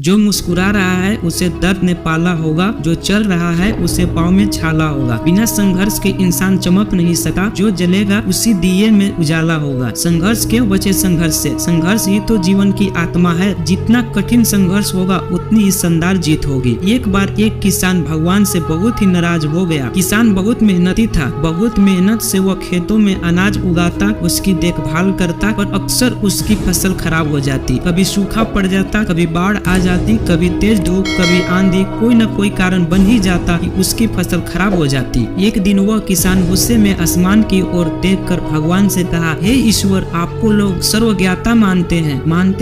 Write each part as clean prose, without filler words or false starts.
जो मुस्कुरा रहा है उसे दर्द ने पाला होगा, जो चल रहा है उसे पाँव में छाला होगा। बिना संघर्ष के इंसान चमक नहीं सकता, जो जलेगा उसी दिए में उजाला होगा। संघर्ष क्यों बचे संघर्ष से, संघर्ष ही तो जीवन की आत्मा है। जितना कठिन संघर्ष होगा उतनी ही शानदार जीत होगी। एक बार एक किसान भगवान से बहुत ही नाराज हो गया। किसान बहुत मेहनती था, बहुत मेहनत से वह खेतों में अनाज उगाता, उसकी देखभाल करता, पर अक्सर उसकी फसल खराब हो जाती। कभी सूखा पड़ जाता, कभी बाढ़ आ जाती, कभी तेज धूप, कभी आंधी, कोई न कोई कारण बन ही जाता कि उसकी फसल खराब हो जाती। एक दिन वह किसान गुस्से में आसमान की ओर देखकर भगवान से कहा, हे ईश्वर, आपको लोग सर्वज्ञाता मानते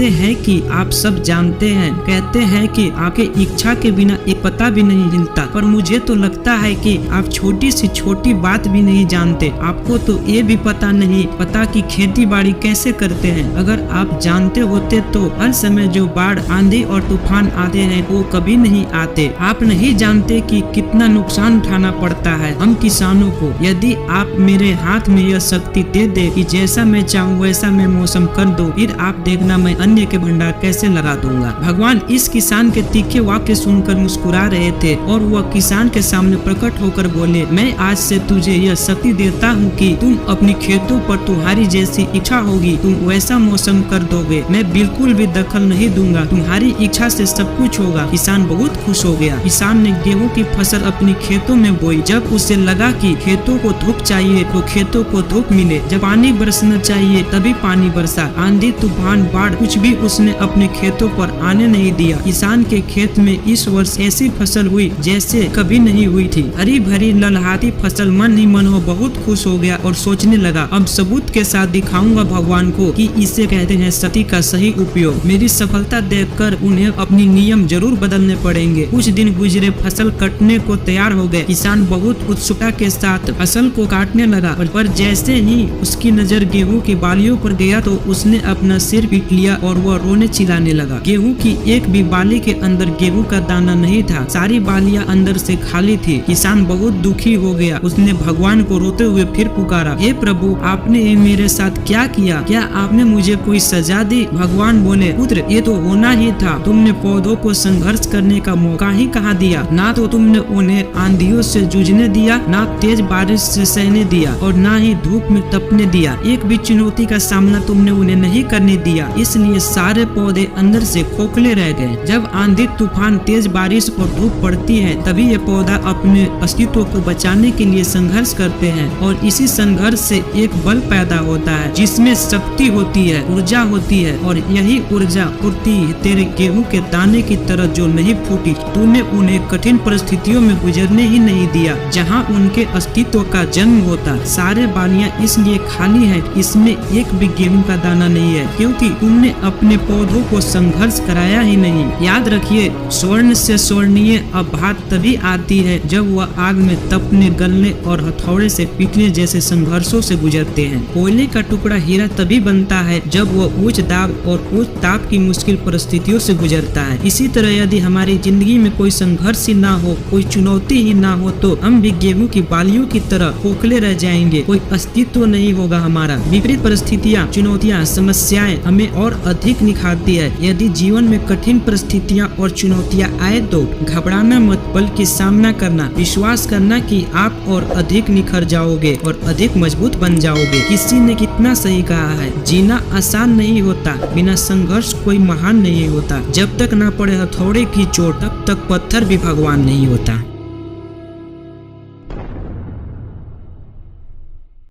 हैं कि आप सब जानते हैं, कहते हैं कि आपके इच्छा के बिना एक पता भी नहीं हिलता, पर मुझे तो लगता है कि आप छोटी सी छोटी बात भी नहीं जानते। आपको तो ये भी पता कि खेती बाड़ी कैसे करते हैं। अगर आप जानते होते तो हर समय जो बाढ़, आंधी और तूफान आते हैं वो कभी नहीं आते। आप नहीं जानते कि कितना नुकसान उठाना पड़ता है हम किसानों को। यदि आप मेरे हाथ में यह शक्ति दे दे कि जैसा मैं चाहूँ वैसा मैं मौसम कर दो, फिर आप देखना मैं अन्य के भंडार कैसे लगा दूंगा। भगवान इस किसान के तीखे वाक्य सुनकर मुस्कुरा रहे थे और वह किसान के सामने प्रकट होकर बोले, मैं आज से तुझे यह शक्ति देता हूँ कि तुम अपनी खेतों पर तुम्हारी जैसी इच्छा होगी तुम वैसा मौसम कर दोगे। मैं बिल्कुल भी दखल नहीं दूंगा, तुम्हारी इच्छा से सब कुछ होगा। किसान बहुत खुश हो गया। किसान ने गेहूं की फसल अपनी खेतों में बोई। जब उसे लगा कि खेतों को धूप चाहिए तो खेतों को धूप मिले, जब पानी बरसना चाहिए तभी पानी बरसा। आंधी तूफान बाढ़ कुछ भी उसने अपने खेतों पर आने नहीं दिया। किसान के खेत में इस वर्ष ऐसी फसल हुई जैसे कभी नहीं हुई थी। हरी भरी ललहाती फसल। मन ही मन वो बहुत खुश हो गया और सोचने लगा, अब सबूत के साथ दिखाऊंगा भगवान को कि इसे कहते हैं शक्ति का सही उपयोग। मेरी सफलता देखकर उन्हें अपनी नियम जरूर बदलने पड़ेंगे। कुछ दिन गुजरे, फसल कटने को तैयार हो गए। किसान बहुत उत्सुकता के साथ फसल को काटने लगा, पर जैसे ही उसकी नजर गेहूं की बालियों पर गया तो उसने अपना सिर पीट लिया और वह रोने चिल्लाने लगा। गेहूं की एक भी बाली के अंदर गेहूं का दाना नहीं था, सारी बालियां अंदर से खाली थी। किसान बहुत दुखी हो गया। उसने भगवान को रोते हुए फिर पुकारा, हे प्रभु, आपने ये मेरे साथ क्या किया? क्या आपने मुझे कोई सजा दी? भगवान बोले, पुत्र, ये तो होना ही था। तुमने पौधों को संघर्ष करने का मौका ही कहाँ दिया? ना तो तुमने उन्हें आंधियों से जूझने दिया, ना तेज बारिश से सहने दिया और ना ही धूप में तपने दिया। एक भी चुनौती का सामना तुमने उन्हें नहीं करने दिया, इसलिए सारे पौधे अंदर से खोखले रह गए। जब आंधी तूफान, तेज बारिश और धूप पड़ती है तभी ये पौधा अपने अस्तित्व को बचाने के लिए संघर्ष करते हैं और इसी संघर्ष से एक बल पैदा होता है जिसमें शक्ति होती है, ऊर्जा होती है और यही ऊर्जा पूर्ति तेरे गेहूं के दाने की तरह जो नहीं फूटी। तूने उन्हें कठिन परिस्थितियों में गुजरने ही नहीं दिया जहां उनके अस्तित्व का जन्म होता। सारे बालियां इसलिए खाली हैं, इसमें एक भी गेहूं का दाना नहीं है क्योंकि तुमने अपने पौधों को संघर्ष कराया ही नहीं। याद रखिए, स्वर्ण से स्वर्णीय बात तभी आती है जब वह आग में तपने, गलने और हथौड़े से पीटने जैसे संघर्षों से गुजरते हैं। कोयले का टुकड़ा हीरा तभी बनता है जब वह उच्च दाब और उच्च ताप की मुश्किल परिस्थितियों से गुजरता है। इसी तरह यदि हमारी जिंदगी में कोई संघर्ष ही ना हो, कोई चुनौती ही ना हो तो हम भी गेहूं की बालियों की तरह खोखले रह जाएंगे, कोई अस्तित्व नहीं होगा हमारा। विपरीत परिस्थितियाँ, चुनौतियाँ, समस्याएं हमें और अधिक निखारती है। यदि जीवन में कठिन परिस्थितियाँ और चुनौतियाँ आए तो घबराना मत, बल्कि सामना करना, विश्वास करना कि आप और अधिक निखर जाओगे और अधिक मजबूत बन जाओगे। किसी ने कितना सही कहा है, जीना आसान नहीं होता, बिना संघर्ष कोई महान नहीं होता। जब तक ना पड़े हथौड़े की चोट तब तक पत्थर भी भगवान नहीं होता।